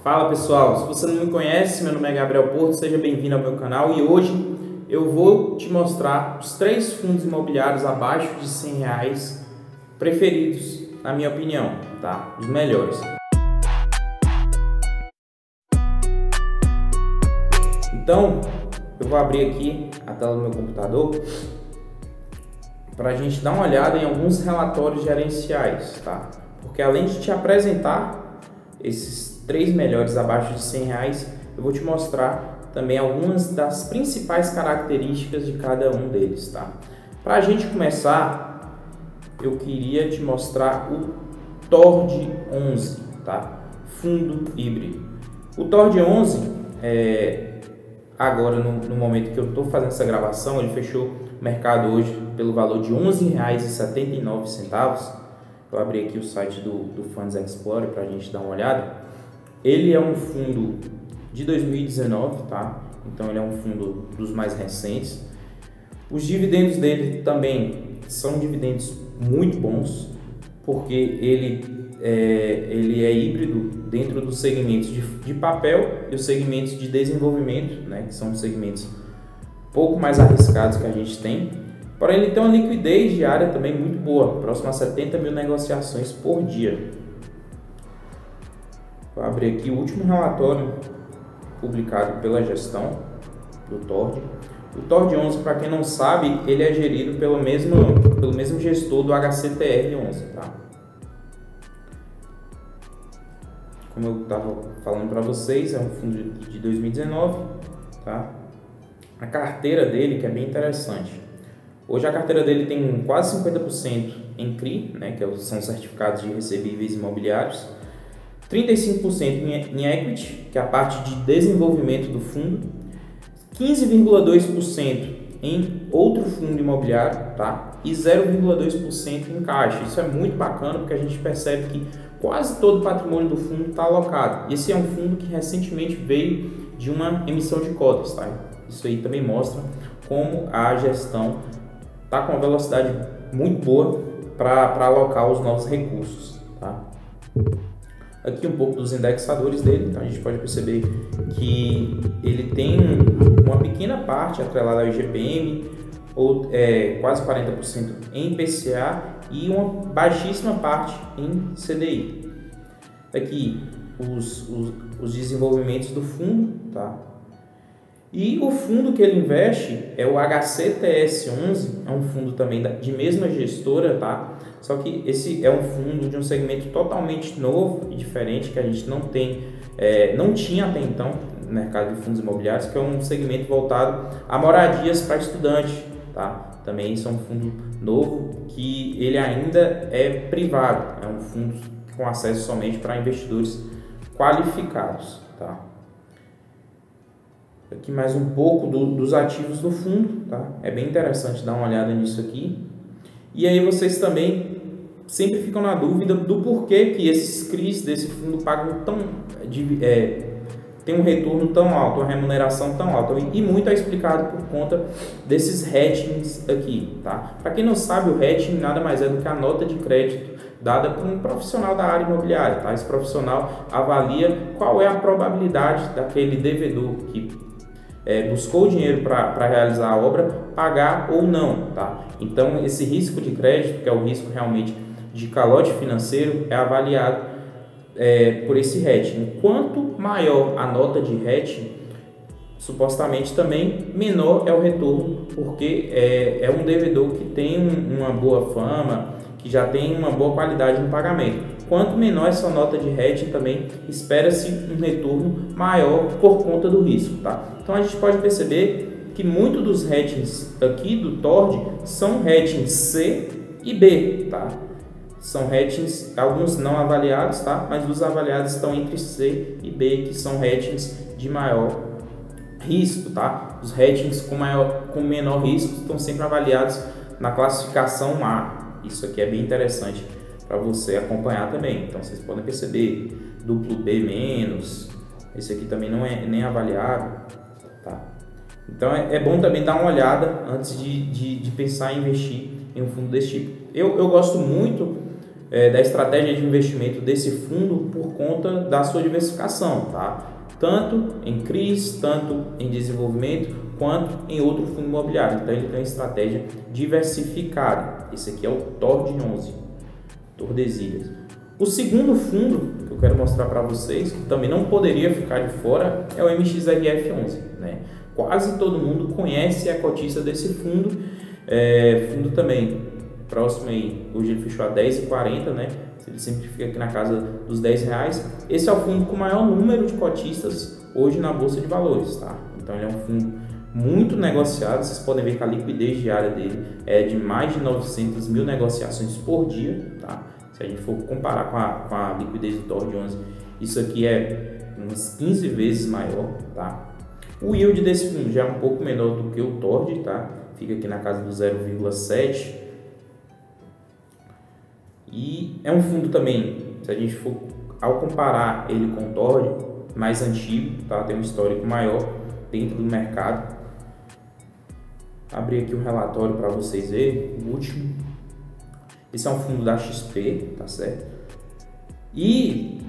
Fala pessoal, se você não me conhece, meu nome é Gabriel Porto, seja bem-vindo ao meu canal e hoje eu vou te mostrar os 3 fundos imobiliários abaixo de R$100 preferidos, na minha opinião, tá? Os melhores. Então, eu vou abrir aqui a tela do meu computador para a gente dar uma olhada em alguns relatórios gerenciais, tá? Porque além de te apresentar esses 3 melhores abaixo de R$100, eu vou te mostrar também algumas das principais características de cada um deles, tá? Para a gente começar, eu queria te mostrar o TORD 11, tá? Fundo híbrido. O TORD 11 agora no momento que eu estou fazendo essa gravação, ele fechou o mercado hoje pelo valor de R$ 11,79. Eu abri aqui o site do Funds Explorer para a gente dar uma olhada. Ele é um fundo de 2019, tá? Então ele é um fundo dos mais recentes. Os dividendos dele também são dividendos muito bons, porque ele é híbrido dentro dos segmentos de papel e os segmentos de desenvolvimento, né? Que são segmentos um pouco mais arriscados que a gente tem. Porém, ele tem uma liquidez diária também muito boa, próxima a 70 mil negociações por dia. Vou abrir aqui o último relatório publicado pela gestão do TORD. O TORD 11, para quem não sabe, ele é gerido pelo mesmo gestor do HCTR 11, tá? Como eu estava falando para vocês, é um fundo de 2019, tá? A carteira dele, que é bem interessante. Hoje a carteira dele tem quase 50% em CRI, né, que são certificados de recebíveis imobiliários, 35% em equity, que é a parte de desenvolvimento do fundo, 15,2% em outro fundo imobiliário, tá? E 0,2% em caixa. Isso é muito bacana porque a gente percebe que quase todo o patrimônio do fundo está alocado. Esse é um fundo que recentemente veio de uma emissão de cotas, tá? Isso aí também mostra como a gestão está com uma velocidade muito boa para alocar os novos recursos, tá? Aqui um pouco dos indexadores dele, então a gente pode perceber que ele tem uma pequena parte atrelada ao IGPM, ou quase 40% em IPCA e uma baixíssima parte em CDI. Aqui os desenvolvimentos do fundo, tá? E o fundo que ele investe é o HCTS 11, é um fundo também de mesma gestora, tá? Só que esse é um fundo de um segmento totalmente novo e diferente que a gente não tinha até então no mercado de fundos imobiliários, que é um segmento voltado a moradias para estudante, tá? Também isso é um fundo novo que ele ainda é privado, é um fundo com acesso somente para investidores qualificados, tá? Aqui mais um pouco dos ativos do fundo, tá? É bem interessante dar uma olhada nisso aqui. E aí vocês também sempre ficam na dúvida do porquê que esses CRIs desse fundo pagam tem um retorno tão alto, uma remuneração tão alta. E muito é explicado por conta desses ratings aqui, tá? Para quem não sabe, o rating nada mais é do que a nota de crédito dada por um profissional da área imobiliária, tá? Esse profissional avalia qual é a probabilidade daquele devedor que buscou o dinheiro para realizar a obra, pagar ou não, tá? Então, esse risco de crédito, que é o risco realmente de calote financeiro, é avaliado por esse rating. Quanto maior a nota de rating, supostamente também menor é o retorno, porque é um devedor que tem uma boa fama, que já tem uma boa qualidade no pagamento. Quanto menor essa nota de rating, também espera-se um retorno maior por conta do risco, tá? Então a gente pode perceber que muitos dos ratings aqui do TORD são ratings C e B, tá? São ratings, alguns não avaliados, tá? Mas os avaliados estão entre C e B, que são ratings de maior risco, tá? Os ratings com menor risco estão sempre avaliados na classificação A. Isso aqui é bem interessante para você acompanhar também. Então vocês podem perceber duplo B-, esse aqui também não é nem avaliado, tá? Então é bom também dar uma olhada antes de pensar em investir em um fundo desse tipo. Eu gosto muito da estratégia de investimento desse fundo por conta da sua diversificação, tá? Tanto em CRIs, tanto em desenvolvimento, quanto em outro fundo imobiliário. Então ele tem uma estratégia diversificada. Esse aqui é o TORD11, Tordesilhas. O segundo fundo que eu quero mostrar para vocês, que também não poderia ficar de fora, é o MXRF11, né? Quase todo mundo conhece a cotista desse fundo, fundo também próximo aí, hoje ele fechou a R$10,40, né? Ele sempre fica aqui na casa dos R$10. Esse é o fundo com o maior número de cotistas hoje na Bolsa de Valores, tá? Então ele é um fundo muito negociado, vocês podem ver que a liquidez diária dele é de mais de 900 mil negociações por dia, tá? Se a gente for comparar com a liquidez do TORD11, isso aqui é umas 15 vezes maior, tá? O yield desse fundo já é um pouco menor do que o TORD, tá? Fica aqui na casa do 0,7. E é um fundo também, se a gente for, ao comparar ele com o TORD, mais antigo, tá? Tem um histórico maior dentro do mercado. Abrir aqui o relatório para vocês verem, o último. Esse é um fundo da XP, tá certo? E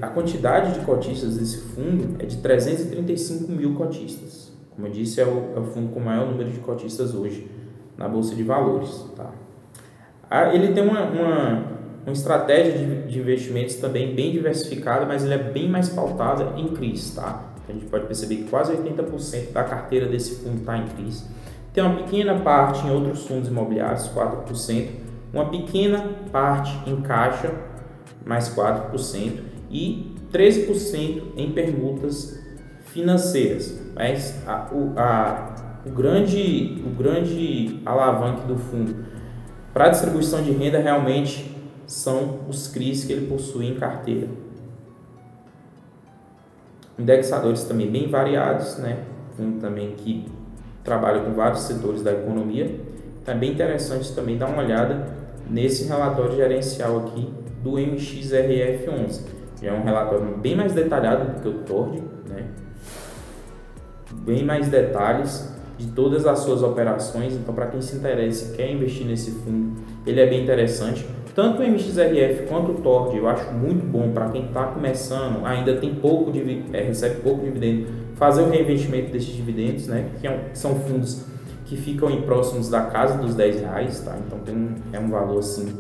a quantidade de cotistas desse fundo é de 335 mil cotistas. Como eu disse, é o fundo com o maior número de cotistas hoje na Bolsa de Valores, tá? Ele tem uma estratégia de investimentos também bem diversificada, mas ele é bem mais pautada em CRIs, tá? A gente pode perceber que quase 80% da carteira desse fundo está em CRIs. Tem uma pequena parte em outros fundos imobiliários, 4%. Uma pequena parte em caixa, mais 4%. E 13% em permutas financeiras. Mas o grande alavanque do fundo para a distribuição de renda realmente são os CRIs que ele possui em carteira. Indexadores também bem variados, né? Fundo também que trabalha com vários setores da economia. É bem interessante também dar uma olhada nesse relatório gerencial aqui do MXRF11. Já é um relatório bem mais detalhado do que o TORD, né? Bem mais detalhes de todas as suas operações. Então, para quem se interessa e quer investir nesse fundo, ele é bem interessante. Tanto o MXRF quanto o TORD eu acho muito bom para quem está começando, ainda tem recebe pouco dividendo, fazer o reinvestimento desses dividendos, né? Que são fundos que ficam próximos da casa dos R$10, tá? Então é um valor assim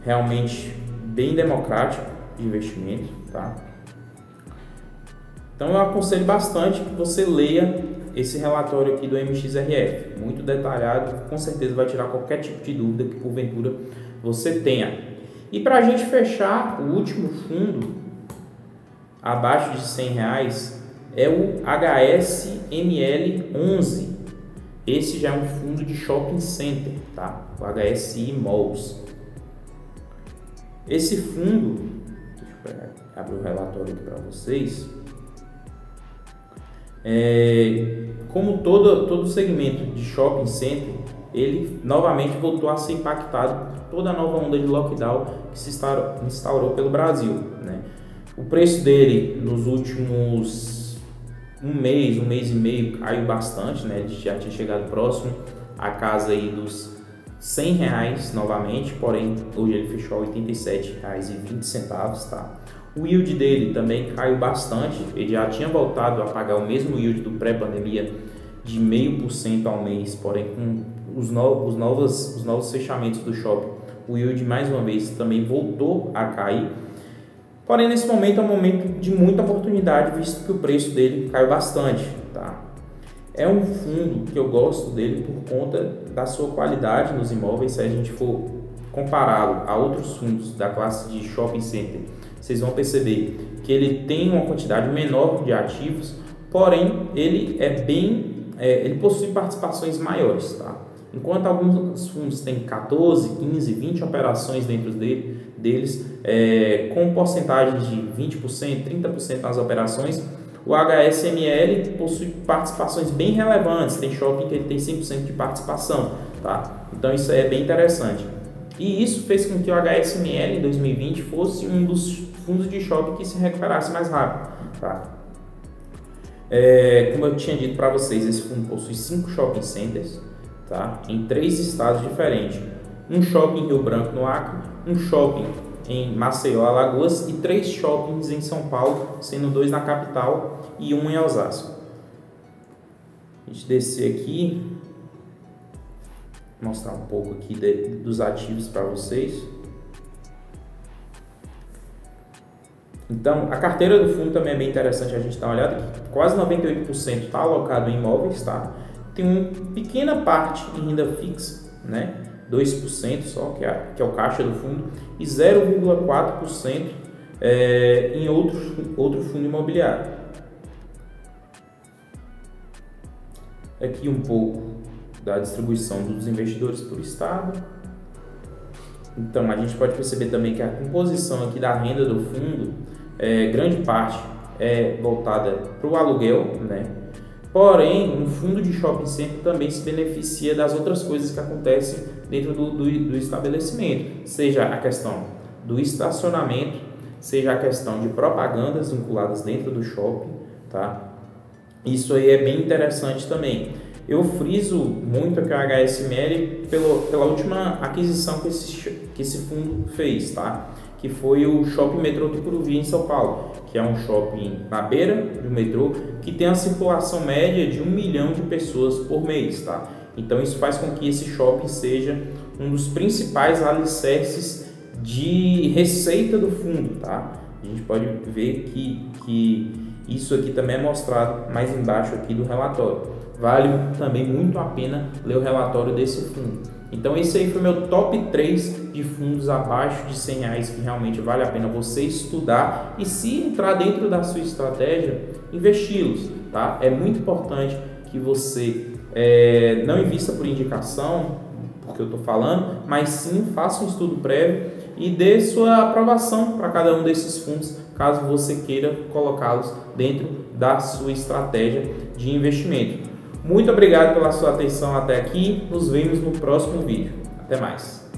realmente bem democrático de investimento, tá? Então eu aconselho bastante que você leia esse relatório aqui do MXRF, muito detalhado, com certeza vai tirar qualquer tipo de dúvida que porventura você tenha. E para a gente fechar, o último fundo abaixo de R$100 é o HSML11. Esse já é um fundo de shopping center, tá? O HSI Malls. Esse fundo, deixa eu abrir o relatório aqui para vocês. Como todo segmento de shopping center, ele novamente voltou a ser impactado por toda a nova onda de lockdown que se instaurou pelo Brasil, né? O preço dele nos últimos um mês e meio caiu bastante, né? Ele já tinha chegado próximo à casa aí dos R$100 novamente, porém hoje ele fechou a R$87,20, tá? O yield dele também caiu bastante, ele já tinha voltado a pagar o mesmo yield do pré-pandemia de 0,5% ao mês, porém com os novos fechamentos do shopping, o yield mais uma vez também voltou a cair. Porém, nesse momento é um momento de muita oportunidade, visto que o preço dele caiu bastante, tá? É um fundo que eu gosto dele por conta da sua qualidade nos imóveis. Se a gente for compará-lo a outros fundos da classe de shopping center, vocês vão perceber que ele tem uma quantidade menor de ativos, porém ele ele possui participações maiores, tá? Enquanto alguns fundos têm 14, 15, 20 operações dentro deles, com porcentagens de 20%, 30% nas operações, o HSML possui participações bem relevantes. Tem shopping que ele tem 100% de participação, tá? Então isso é bem interessante. E isso fez com que o HSML em 2020 fosse um dos fundos de shopping que se recuperasse mais rápido, tá? Como eu tinha dito para vocês, esse fundo possui 5 shopping centers, tá? Em 3 estados diferentes. um shopping em Rio Branco, no Acre, um shopping em Maceió, Alagoas e 3 shoppings em São Paulo, sendo 2 na capital e 1 em Osasco. A gente descer aqui, mostrar um pouco aqui dos ativos para vocês. Então, a carteira do fundo também é bem interessante a gente dar uma olhada aqui. Quase 98% está alocado em imóveis, tá? Tem uma pequena parte em renda fixa, né? 2% só, que é o caixa do fundo, e 0,4% em outro fundo imobiliário. Aqui um pouco da distribuição dos investidores por estado. Então, a gente pode perceber também que a composição aqui da renda do fundo, grande parte é voltada para o aluguel, né? Porém, um fundo de shopping center também se beneficia das outras coisas que acontecem dentro do estabelecimento, seja a questão do estacionamento, seja a questão de propagandas vinculadas dentro do shopping, tá? Isso aí é bem interessante também. Eu friso muito que a HSML pela última aquisição que esse fundo fez, tá? Que foi o Shopping Metrô Tucuruvi em São Paulo, que é um shopping na beira do metrô, que tem a circulação média de 1 milhão de pessoas por mês, tá? Então isso faz com que esse shopping seja um dos principais alicerces de receita do fundo, tá? A gente pode ver que isso aqui também é mostrado mais embaixo aqui do relatório. Vale também muito a pena ler o relatório desse fundo. Então esse aí foi meu top 3 de fundos abaixo de R$100 que realmente vale a pena você estudar e, se entrar dentro da sua estratégia, investi-los, tá? É muito importante que você não invista por indicação, porque eu estou falando, mas sim faça um estudo prévio e dê sua aprovação para cada um desses fundos, caso você queira colocá-los dentro da sua estratégia de investimento. Muito obrigado pela sua atenção até aqui. Nos vemos no próximo vídeo. Até mais.